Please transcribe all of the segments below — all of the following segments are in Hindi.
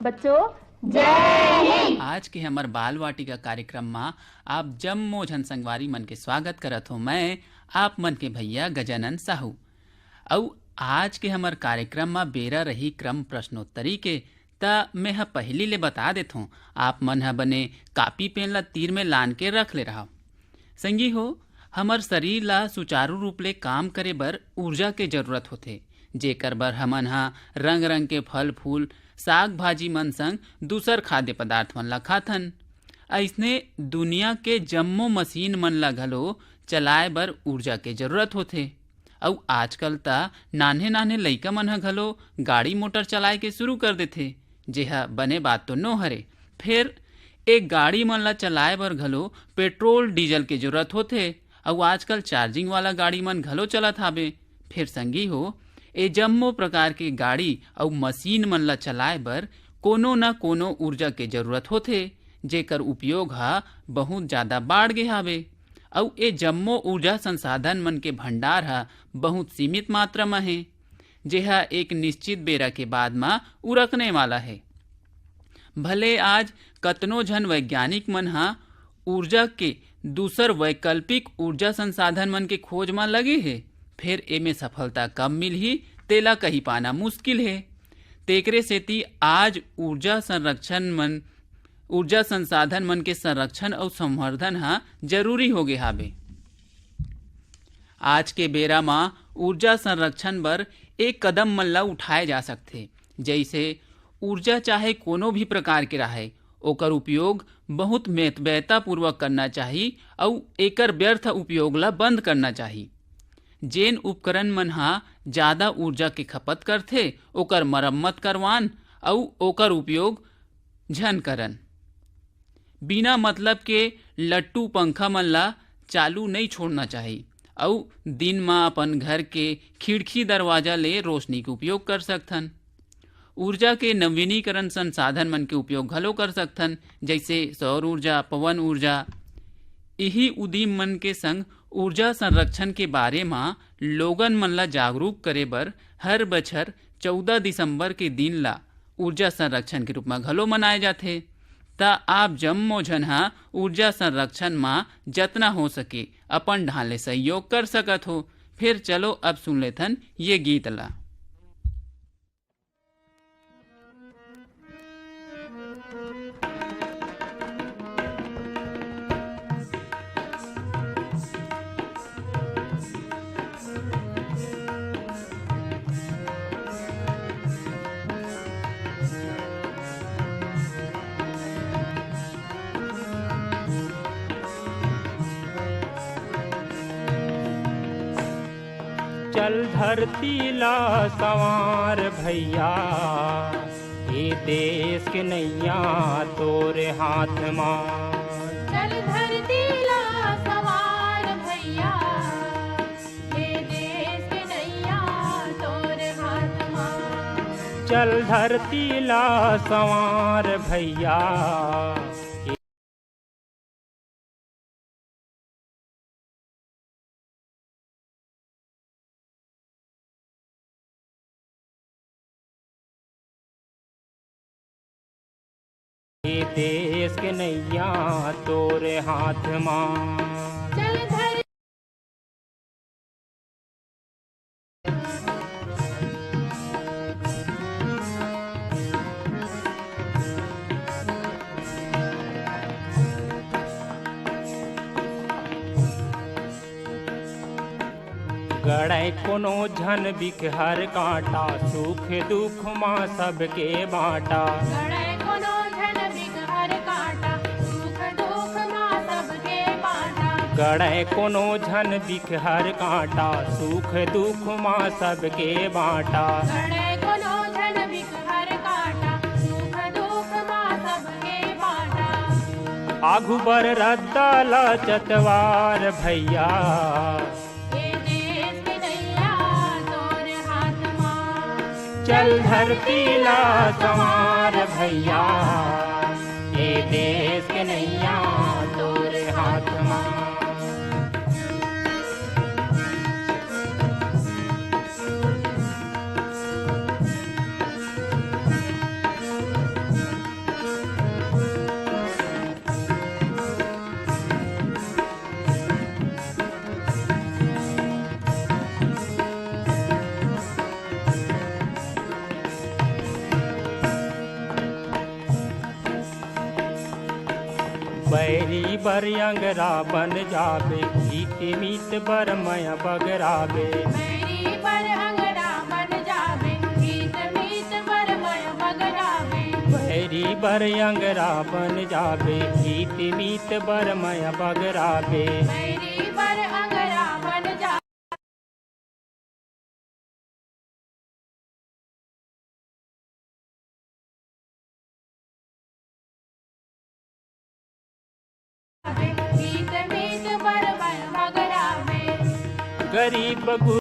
बच्चों जय हिंद। आज के हमर बाल वाटिका कार्यक्रम में आप जम्मो झन संगवारी मन के स्वागत करत हो। मैं आप मन के भैया गजानंद साहू। और आज के हमर कार्यक्रम में बेरा रही क्रम प्रश्नोत्तरी के ता मैं पहली ले बता देत हूँ। आप मन बने कापी पेन ला तीर में लान के रख ले रहा संगी हो। हमर शरीर ला सुचारू रूप ले काम करे बर ऊर्जा के जरूरत होथे, जेकर बर हमन रंग रंग के फल फूल साग भाजी मन संग दूसर खाद्य पदार्थ मन ला खाथन। ऐसने दुनिया के जम्मो मशीन मन ला घलो चलाए बर ऊर्जा के जरूरत होथे। और आजकल ता नान्हे नान्हे लइका मन घलो गाड़ी मोटर चलाए के शुरू कर देथे, जेहा बने बात तो नो हरे। फिर एक गाड़ी मन ला चलाए बर घलो पेट्रोल डीजल के जरूरत होथे। और आजकल चार्जिंग वाला गाड़ी मन घलो चलत हावे। फिर संगी हो, ए जम्मो प्रकार के गाड़ी और मशीन मन ला चलाए बर कोनो न कोनो ऊर्जा के जरूरत होथे, जेकर उपयोग बहुत ज़्यादा बाढ़ गे हावे। और ए जम्मो ऊर्जा संसाधन मन के भंडार बहुत सीमित मात्रा में है, जेहा एक निश्चित बेरा के बाद में उरकने वाला है। भले आज कतनो झन वैज्ञानिक मन ऊर्जा के दूसर वैकल्पिक ऊर्जा संसाधन मन के खोज में लगे है, फिर एमे सफलता कब मिलही तेला कही पाना मुश्किल है। तेकरे सेती आज ऊर्जा संसाधन मन के संरक्षण और संवर्धन जरूरी हो गए हावे। आज के बेरा में ऊर्जा संरक्षण बर एक कदम मन ला उठाए जा सकथे। जैसे ऊर्जा चाहे कोनो भी प्रकार के रहे, ओकर उपयोग बहुत मितव्ययता पूर्वक करना चाहिए और एकर व्यर्थ उपयोग ला बंद करना चाहिए। जेन उपकरण मन ज़्यादा ऊर्जा के खपत करथे ओकर मरम्मत करवान और ओकर उपयोग झन करन। बिना मतलब के लट्टू पंखा मन ला चालू नहीं छोड़ना चाहिए और दिन में अपन घर के खिड़की दरवाजा ले रोशनी के उपयोग कर सकथन। ऊर्जा के नवीनीकरण संसाधन मन के उपयोग घलो कर सकथन, जैसे सौर ऊर्जा, पवन ऊर्जा। यही उद्यम मन के संग ऊर्जा संरक्षण के बारे में लोगन मन ला जागरूक करे बर हर बछर 14 दिसंबर के दिन ला ऊर्जा संरक्षण के रूप में घलो मनाए जाथे। ता आप जम्मो झन ऊर्जा संरक्षण में जतना हो सके अपन ढाल ले सहयोग कर सकत हो। फिर चलो अब सुन लेथन ये गीत ला। चल धरती ला संवार भैया, ये देश के नैया तोरे हाथ मां। चल धरती ला सवार भैया, ये देश के नैया तोरे हाथ मां। चल धरती ला संवार भैया, ये देश के नैया तोरे हाथ मां। चल धर गड़े कोनो झन बिखहर कांटा, सुख दुख माँ सबके बाँटा। गड़े कोनो झन बिगहर काटा, सुख दुख माँ सबके बाटा। गड़े कोनो झन बिखहर कांटा, सुख दुख माँ सबके बाँटा। गड़े कोनो झन बिगहर काटा, सुख दुख माँ सबके बाटा। आगु बर रद्दा ला चतवार भैया, ये देश के नैया तोरे हाथ मां। चल धरती ला संवार भैया, ये देश के नैया तोरे हाथ मां। बैरी बर अंगरा बन जाबे गीत मीत बर मय बगराबे मेरी पर अंगड़ा बन जावे गीत मीत पर मय बगरावे बैरी बर अंगरा बन जाबे गीत मीत बर मय बगराबे मेरी पर अंगड़ा बन जावे गीत मीत पर मय बगरावे गरीब गुरु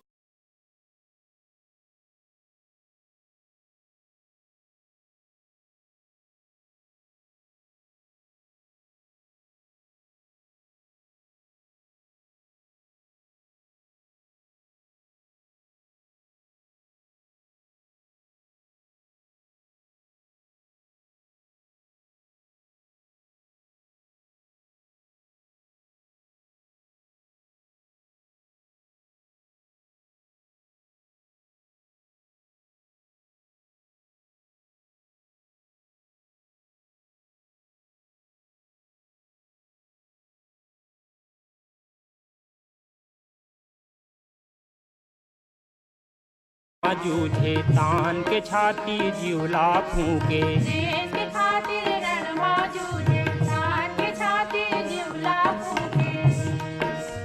जूझे तान के छाती जिउला फूके देश के खातिर रण मौजूद तान के छातिर जिउला फूके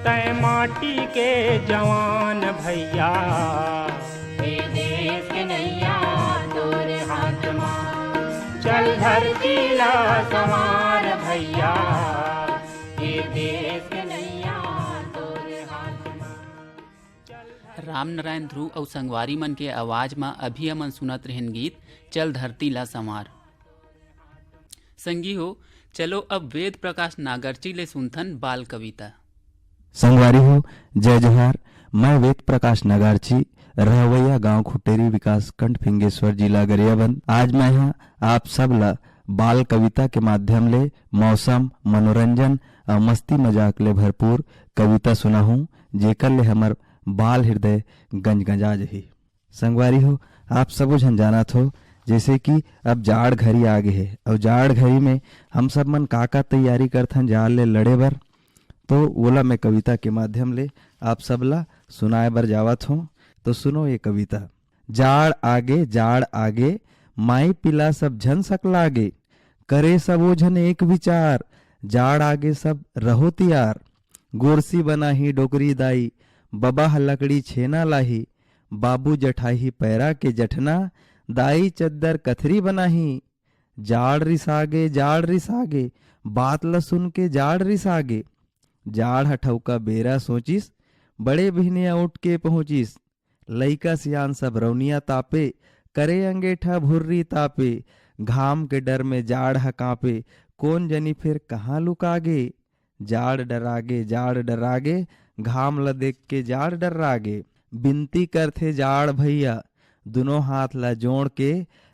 तय माटी के जवान भैया हे देश के नैया तोरे हाथ मां चल धरती ला संवार भैया ये देश के नैया तोरे हाथ मां राम नारायण ध्रुव और संगवारी मन के आवाज में अभी हमन सुनत रहन गीत चल धरती ला संवार। संगी हो चलो अब वेद प्रकाश नागरची ले सुनथन बाल कविता। संगवारी हो जय जोहार। मैं वेद प्रकाश नागरची रहवैया गांव खुटेरी विकास खंड फिंगेश्वर जिला गरियाबंद। आज मैं यहाँ आप सब ला बाल कविता के माध्यम ले मौसम मनोरंजन और मस्ती मजाक ले भरपूर कविता सुना हूँ जेकर ले हमर बाल हृदय गंजगंजा जही। संगवारी हो आप सब झन जानत हो जैसे कि अब जाड़ घड़ी आगे है और जाड़ घड़ी में हम सब मन का तैयारी करथन जाड़ ले लड़े बर, तो ओला मैं कविता के माध्यम ले आप सब ला सुनाए बर जावत हूँ। तो सुनो ये कविता। जाड़ आगे माई पिला सब झन सकलागे करे सब ओ झन एक विचार जाड़ आगे सब रहो तियार गोरसी बना ही डोकरी दाई बबा ह लकड़ी छेना लाही बाबू जठाही पैरा के जठना दाई चद्दर कथरी बनाही जाड़ रिसागे बात ल सुन के जाड़ रिसागे जाड़ हठौका बेरा सोचिस बड़े बहनिया उठ के पहुंचिस लइका सियान सब रौनिया तापे करे अंगेठा भुर्री तापे घाम के डर में जाड़ ह कांपे कौन जनी फिर कहाँ लुकागे जाड़ डरागे घाम ल देख के जाड़ डर्रागे बिनती करथे जाड़ भैया दोनों हाथ ला जोड़ के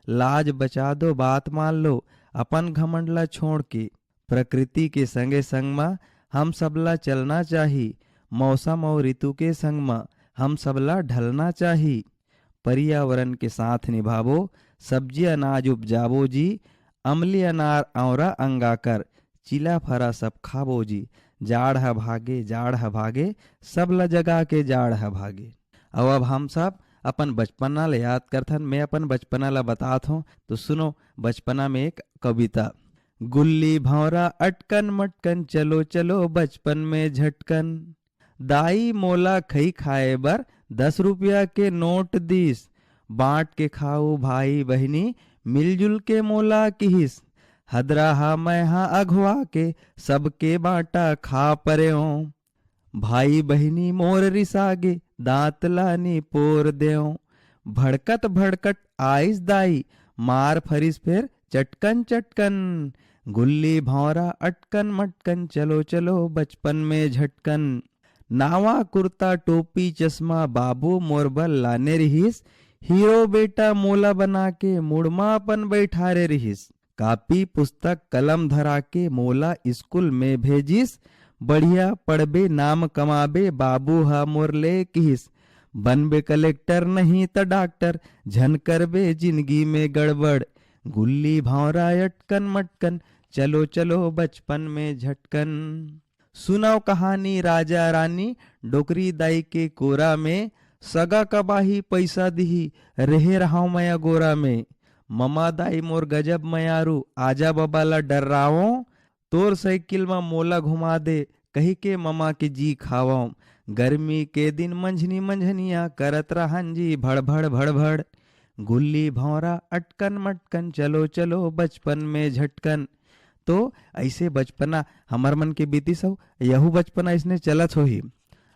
लाज बचा दो बात मान लो अपन घमंड ला छोड़ के प्रकृति के संगे संग मा हम सबला चलना चाही मौसम और ऋतु के संग मा हम सबला ढलना चाही पर्यावरण के साथ निभावो सब्जी अनाज उपजावो जी अमली अनार औरा अंगाकर चिला फरा सब खाबो जी जाड़ ह भागे सब ला जगा के जाड़ ह भागे। और अब हम सब अपन बचपना ले याद करथन। मैं अपन बचपना ला बतात हूँ तो सुनो। बचपना में एक कविता। गुल्ली भौरा अटकन मटकन चलो चलो बचपन में झटकन दाई मोला खई खाए बर 10 रुपया के नोट दिस बांट के खाओ भाई बहनी मिलजुल के मोला किहिस हदराहा मैं हा अघवा के सबके बाटा खा परे हो भाई बहनी मोर रिसागे दांत लानी पोर देओ भड़कत आइस दाई मार फरिस फिर चटकन गुल्ली भौरा अटकन मटकन चलो चलो बचपन में झटकन नावा कुर्ता टोपी चश्मा बाबू मोरबल लाने रहिस हीरो बेटा मोला बना के मुड़मा अपन बैठारे रहिस कापी पुस्तक कलम धरा के मोला स्कूल में भेजिस बढ़िया पढ़बे नाम कमाबे बाबू हा मोर ले किहिस बनबे कलेक्टर नहीं त डॉक्टर झन करबे जिंदगी में गड़बड़ गुल्ली भौरा अटकन मटकन चलो चलो बचपन में झटकन। सुनाओ कहानी राजा रानी डोकरी दाई के कोरा में, सगा कबाही पैसा दिही रहे रहा मया गोरा में। ममा दाई मोर गजब मयारू आजा बबाला डर्राओ, तोर साइकिल में मोला घुमा दे कही के ममा के जी खावाओ। गर्मी के दिन मंझनी मंझनिया करत रहन जी भड़भड़ भड़भड़, गुल्ली भौरा अटकन मटकन चलो चलो बचपन में झटकन। तो ऐसे बचपना हमार मन के बीती सब, यहू बचपना इसने चलत हो ही।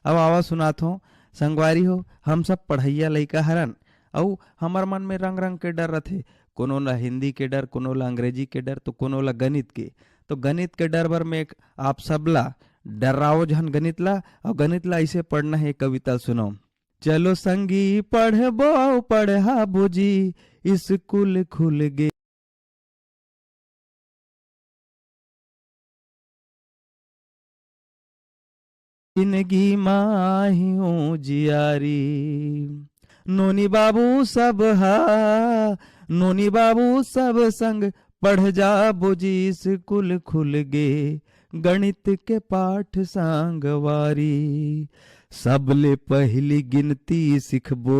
अब आवाज सुनात हो संगवारी हो, हम सब पढ़ैया लइका हरन, और हमार मन में रंग रंग के डर रथे। कोनो ला हिंदी के डर, कोनो ला अंग्रेजी के डर, तो कोनो ला गणित के। तो गणित के डर भर में एक आप सबला डराओ जहन गणित ला, और गणित ला ऐसे पढ़ना है। कविता सुनो। चलो संगी पढ़बो पढ़ा बुजी स्कूल खुल गे, जिंदगी माहियों जियारी। नोनी बाबू सब हा, नोनी बाबू सब संग पढ़ जा बुजी स्कूल खुल गे, गणित के पाठ सांगवारी। सबले पहली गिनती सिखबो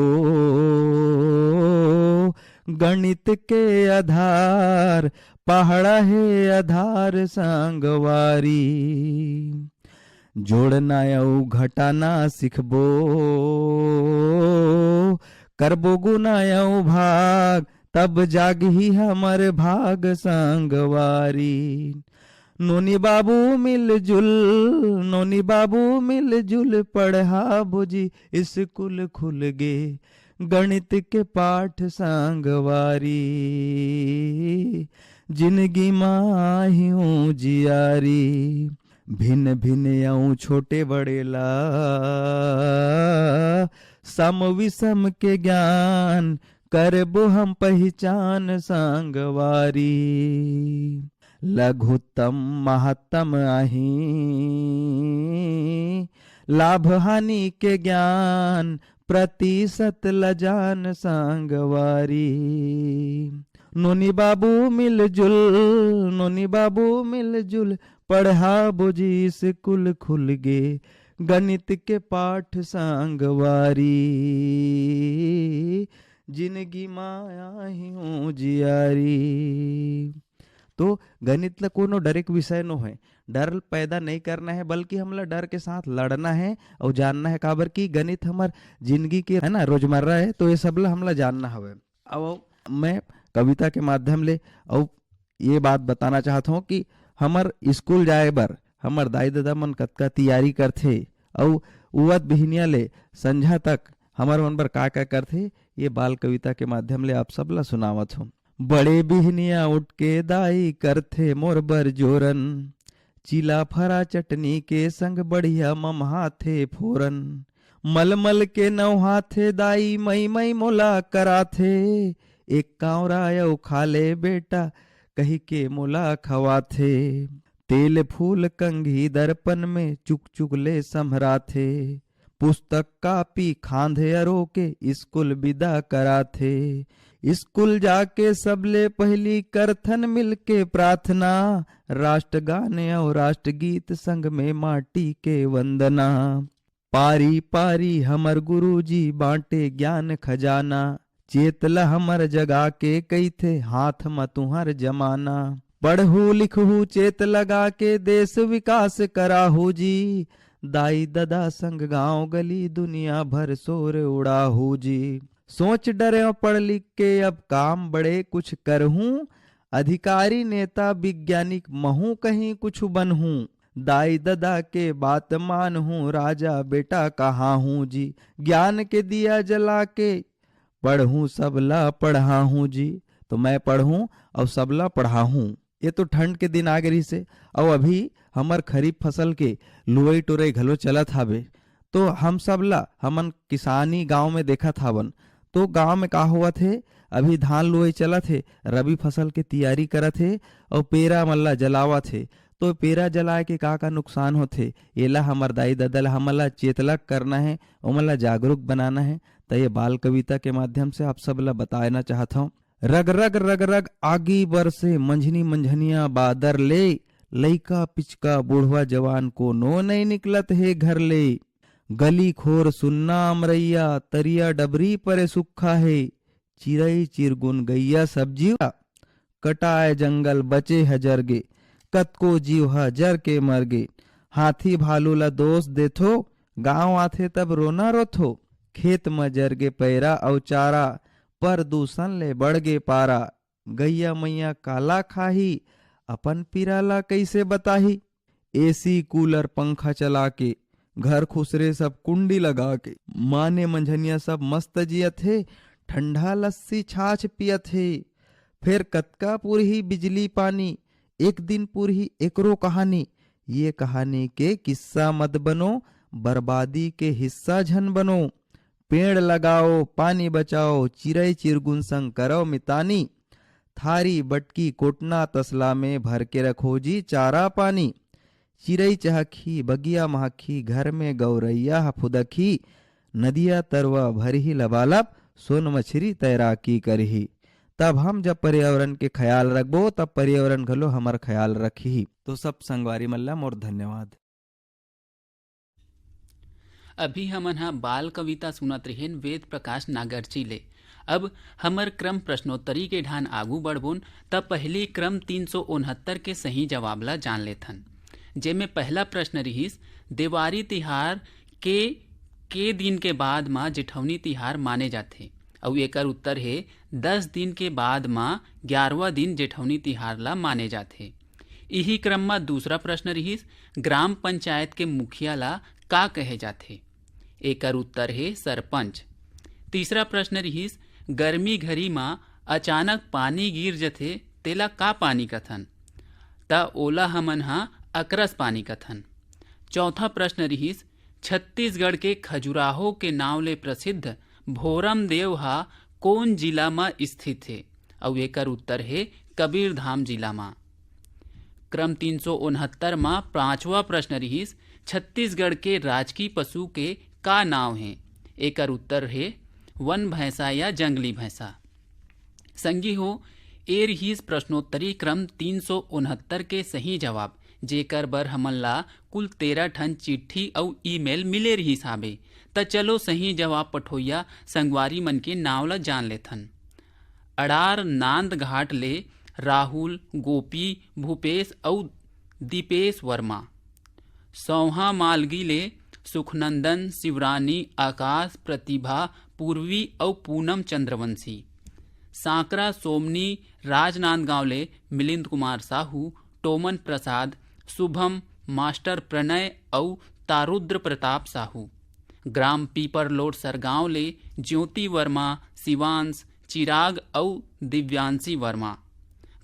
गणित के आधार, पहाड़ा है आधार सांगवारी। जोड़ना औ घटाना सिखबो करबो गुना औ भाग, तब जागी हमर भाग संगवारी। नोनी बाबू मिलजुल, नोनी बाबू मिलजुल पढ़ा बुझी स्कूल खुल गे, गणित के पाठ संगवारी। जिंदगी माहियों जियारी, भिन्न भिन्न आऊं छोटे बड़ेला, सम विषम के ज्ञान करबो हम पहचान संगवारी। लघुत्तम महत्तम आही, लाभ हानि के ज्ञान प्रतिशत लजान संगवारी। नोनी बाबू मिलजुल, नोनी बाबू मिलजुल पढ़ा बुझी स्कूल खुल गे, गणित के पाठ संगवारी। जिंदगी माया ही हूँ जियारी। तो गणित ला कोनो डर एक विषय नो है, डर पैदा नहीं करना है, बल्कि हमला डर के साथ लड़ना है और जानना है। काबर की गणित हमार जिंदगी के है ना रोजमर्रा है, तो ये सब ला हमला जानना हवे। अब मैं कविता के माध्यम ले और ये बात बताना चाहता हूँ कि हमर स्कूल जाए बर हमर दाई दादा मन कतका तैयारी करथे, और उवत बिहनिया ले संझा तक हमर मन बर का करथे, ये बाल कविता के माध्यम ले आप सब ला सुनावत हूँ। बड़े बिहनिया उठ के दाई करथे मोर बर जोरन, चिला फरा चटनी के संग बढ़िया ममहाथे फोरन। मलमल के नौहाथे दाई मई मई मोला कराथे, एक कांवरा खा ले बेटा कही के मोला खवाथे। तेल फूल कंघी दर्पण में चुक चुक ले संभराथे, पुस्तक कापी खांधे अरो के स्कूल विदा कराथे। स्कूल जाके सबले पहली करथन मिलके प्रार्थना, राष्ट्रगान और राष्ट्रगीत संग में माटी के वंदना। पारी पारी हमर गुरुजी बांटे ज्ञान खजाना, चेतला हमर जगा के कई थे हाथ में तुहर जमाना। पढ़ू लिखू चेत लगा के देश विकास कराहू जी, दाई दादा संग गांव गली दुनिया भर शोर उड़ाहू जी। सोच डरे पढ़ लिख के अब काम बड़े कुछ करहूं, अधिकारी नेता वैज्ञानिक महू कहीं कुछ बनहूं। दाई दादा के बात मानहूं राजा बेटा कहाँ हूँ जी, ज्ञान के दिया जला के पढ़ूं सबला पढ़ा हूँ जी। तो मैं पढ़ूं और सबला पढ़ा हूँ। ये तो ठंड के दिन आ गई से, और अभी हमर खरीफ फसल के लुवई टुरई घलो चलत हावे। तो हम सबला हमन किसानी गांव में देखत हावन। तो गांव में का हुआ थे, अभी धान लुवई चलत थे, रबी फसल के तैयारी करत थे और पेरा मल्ला जलावा थे। तो पेरा जलाए के का नुकसान होथे, एला हमर दाई दादा हमला चेतलक करना है, उमला जागरूक बनाना है। तो ये बाल कविता के माध्यम से आप सब ला बताना चाहता हूँ। रग रग रग रग आगी बरसे मंझनी मंझनिया बादर ले, लइका पिचका बूढ़वा जवान को नो नहीं निकलत है घर ले। गली खोर सुन्ना अमरैया, तरिया डबरी परे सुखा है, चिरई चिरगुन गैया सब्जी कटाए जंगल बचे हजरगे, कतको जीव हजर के मरगे। हाथी भालू ला दोष देथो, गांव आथे तब रोना रोथो। खेत में जरगे पैरा औ चारा, प्रदूषण ले बढ़गे पारा। गैया मैया काला खाही, अपन पीराला कैसे बताही। एसी कूलर पंखा चला के, घर खुसरे सब कुंडी लगा के। माने मंझनिया सब मस्त जियत है, ठंडा लस्सी छाछ पियत है। फिर कतका पुरही बिजली पानी, एक दिन पुरही एकरो कहानी। ये कहानी के किस्सा मत बनो, बर्बादी के हिस्सा झन बनो। पेड़ लगाओ पानी बचाओ, चिरई चिरगुन संग करो मितानी। थारी बटकी कोटना तसला में भर के रखो जी चारा पानी। चिरई चहखी बगिया महखी, घर में गौरैया फुदखी। नदिया तरवा भरही लबालब, सोन मछरी तैराकी करही। तब हम जब पर्यावरण के ख्याल रखबो, तब पर्यावरण घलो हमार ख्याल रखी। तो सब संगवारी मल्ला मोर धन्यवाद। अभी हमन हा बाल कविता सुनत रहेन वेद प्रकाश नागरची ले। अब हमर क्रम प्रश्नोत्तरी के ढान आगू बढ़बोन, तब पहली क्रम 369 के सही जवाब ला जान लेथन। जेमे पहला प्रश्न रहीस, देवारी तिहार के दिन के बाद माँ जेठवनी तिहार माने जाथे। और एकर उत्तर है 10 दिन के बाद माँ 11वां दिन जेठवनी तिहार ला माने जाथे। यही क्रम में दूसरा प्रश्न रहीस, ग्राम पंचायत के मुखिया ला का कहे जाथे। एकर उत्तर है सरपंच। तीसरा प्रश्न रहीस, गर्मी घरी माँ अचानक पानी गिर जथे तेला का पानी कथन। त ओला हमन हा अकरस पानी कथन। चौथा प्रश्न रहीस, छत्तीसगढ़ के खजुराहो के नाव ले प्रसिद्ध भोरम देव हा कौन जिला में स्थित है। और एकर उत्तर है कबीरधाम जिला में। क्रम 369 में पांचवा प्रश्न रहीस, छत्तीसगढ़ के राजकीय पशु के का नाव है। एकर उत्तर है वन भैंसा या जंगली भैंसा। संगी हो, ए रहीस प्रश्नोत्तरी क्रम 369 के सही जवाब, जेकर बर हमन ला कुल 13 ठन चिट्ठी और ईमेल मिले रहीस हाबे। त चलो सही जवाब पठोइया संगवारी मन के नाव ला जान लेथन। अड़ार नांद घाट ले राहुल, गोपी, भूपेश और दीपेश वर्मा। सौहा मालगी ले सुखनंदन, शिवरानी, आकाश, प्रतिभा, पूर्वी और पूनम चंद्रवंशी। सांकरा सोमनी राजनांदगांव ले मिलिंद कुमार साहू, टोमन प्रसाद, शुभम, मास्टर प्रणय और तारुद्र प्रताप साहू। ग्राम पीपरलोड सरगांव ले ज्योति वर्मा, शिवांश, चिराग और दिव्यांशी वर्मा।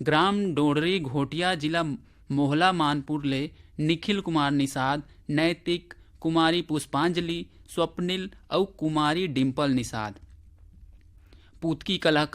ग्राम डोडरी घोटिया जिला मोहला मानपुर ले निखिल कुमार निषाद, नैतिक, कुमारी पुष्पांजलि, स्वप्निल और कुमारी डिम्पल निषाद। पूतकी कला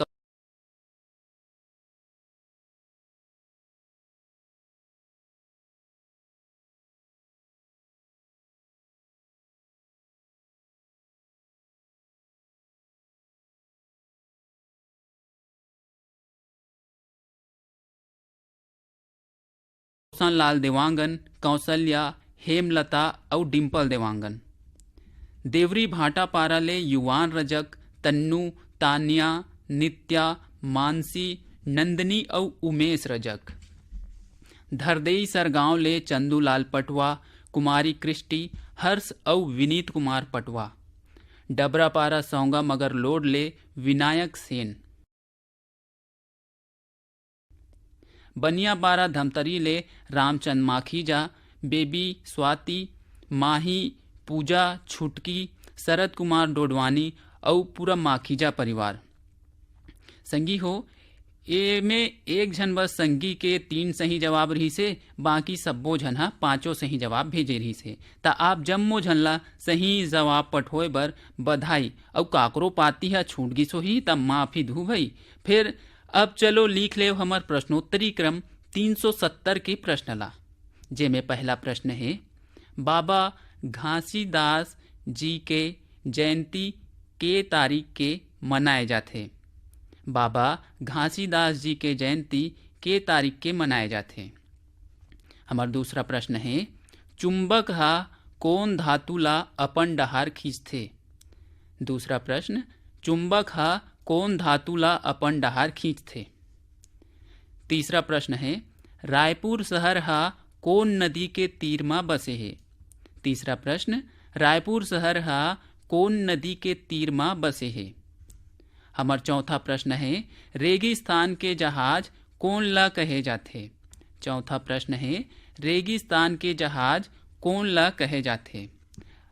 लाल देवांगन, कौशल्या, हेमलता और डिम्पल देवांगन। देवरी भाटापारा ले युवान रजक, तन्नू, तानिया, नित्या, मानसी, नंदनी और उमेश रजक। धरदेई सरगांव ले चंदूलाल पटवा, कुमारी क्रिस्टी, हर्ष और विनीत कुमार पटवा। डबरापारा सौंगा मगर लोड ले विनायक सेन। बनियापारा धमतरी ले रामचंद माखीजा, बेबी, स्वाति, माही, पूजा, छुटकी, शरद कुमार डोडवानी और पूरा माखीजा परिवार। संगी हो, ए में एक झन बस संगी के 3 सही जवाब रही से, बाकी सब्बो झन हा 5 सही जवाब भेजे रही से। ता आप जम्मो झन ला सही जवाब पठोए बर बधाई। और काकरो पाती हा छूट गिस होही तब माफी धू भई। फिर अब चलो लिख ले हमर प्रश्नोत्तरी क्रम 370 के प्रश्न ला, जेमे पहला प्रश्न है, बाबा घासीदास जी के जयंती के तारीख के मनाए जाथे। बाबा घासीदास जी के जयंती के तारीख के मनाए जाते। हमार दूसरा प्रश्न है, चुंबक हा कौन धातु ला अपन डहार खींचथे। दूसरा प्रश्न, चुंबक हा कौन धातु ला अपन डहार खींचथे। तीसरा प्रश्न है, रायपुर शहर हा कौन नदी के तीर में बसे है। तीसरा प्रश्न, रायपुर शहर हा कौन नदी के तीर में बसे है। हमार चौथा प्रश्न है, रेगिस्तान के जहाज कौन ला कहे जाथे। चौथा प्रश्न है, रेगिस्तान के जहाज कौन ला कहे जाथे।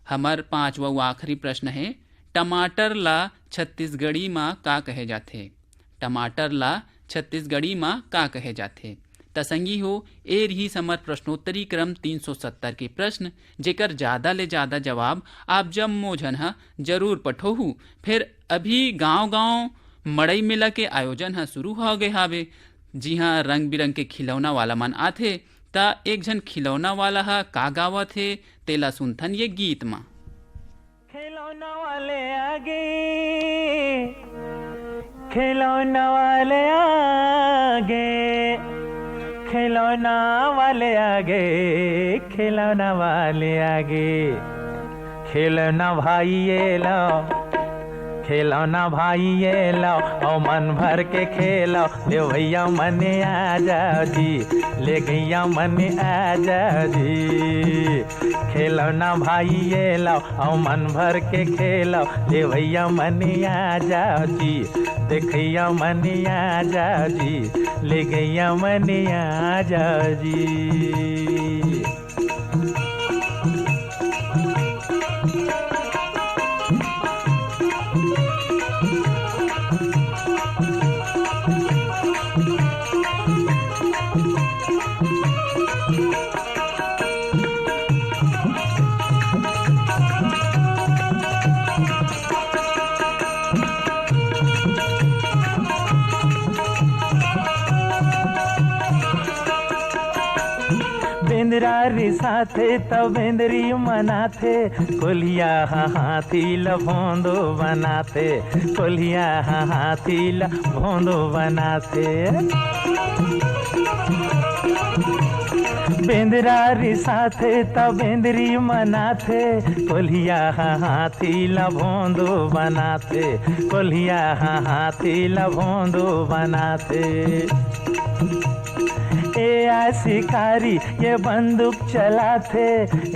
हमार पांचवा व आखिरी प्रश्न है, टमाटर ला छत्तीसगढ़ी माँ का कहे जाथे। टमाटर ला छत्तीसगढ़ी माँ का कहे जाथे। तसंगी हो, ए रही समर प्रश्नोत्तरी क्रम 370 के प्रश्न, जेकर ज़्यादा ले ज़्यादा जवाब आप जम्मो झन हा जरूर पठोहू। फिर अभी गांव-गांव मड़ई मेला के आयोजन हा शुरू हो गए हावे। जी हाँ, रंग बिरंग के खिलौना वाला मन आथे। ता एक झन खिलौना वाला हा का गावत हे तेला सुनथन ये गीत मा। खिलौना वाले आगे, खिलौना वाले आगे, खिलौना वाले आगे, खिलौना वाले आगे, खिलौना भाई ये लो, खिलौना भाई ये लो, और मन भर के खेलो, ले भैया मने आ जाओ जी, ले गैया मने आ जाओ जी। खिलौना भाई ये लो, और मन भर के खेलो, ले भैया मने आ जाओ जी, देखैया मने आ जाओ जी, ले गैया मने आ जाओ जी। बेंदरारी साथे तब बेंदरी मनाथे, कोलिया हाथी लभोंदो बनाते, कोलिया हाथी लभोंदो बनाते। बेंदरारी साथे तब बेंदरी मनाथे, कोलिया हाथी लभोंदो बनाते, कोलिया हाथी लभोंदो बनाते। ए आ शिकारी ये बंदूक चलाथे,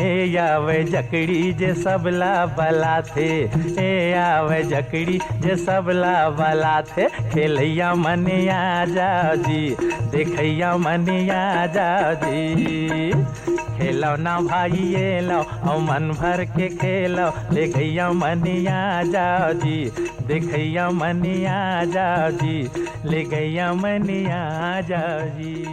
ए आवे जकड़ी जे सबला बलाथे, ए आवे जकड़ी जे सबला बलाथे। खेलैया मने आ जाओ जी, देखैया मने आ जाओ जी। खिलौना भाई ये लो, और मन भर के खेलो, ले गैया मने आ जाओ जी, देखैया मने आ जाओ जी, ले गैया मने आ जाओ जी।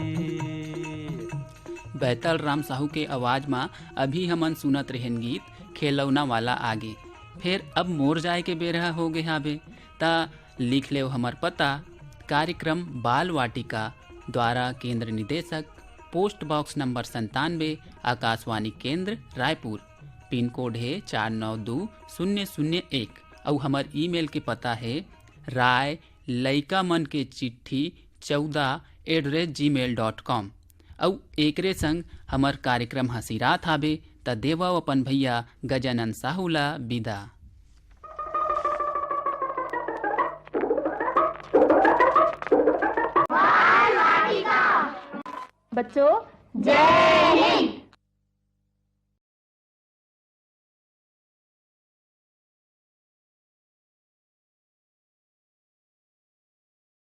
बैतल राम साहू के आवाज में अभी हमन सुनत रहन गीत खिलौना वाला आगे। फिर अब मोर जाए के बेरहा हो गए हावे, ता लिख ले हमार पता, कार्यक्रम बाल वाटिका द्वारा केंद्र निदेशक, पोस्ट बॉक्स नंबर 97, आकाशवाणी केंद्र रायपुर, पिन कोड है 492001। और हमार ईमेल के पता है राय लइका मन के चिट्ठी 14@gmail.com। और एकरे संग हमार कार्यक्रम हसीरात हावे, त देवा अपन भैया गजानन साहूला विदा। बच्चों जय हिंद।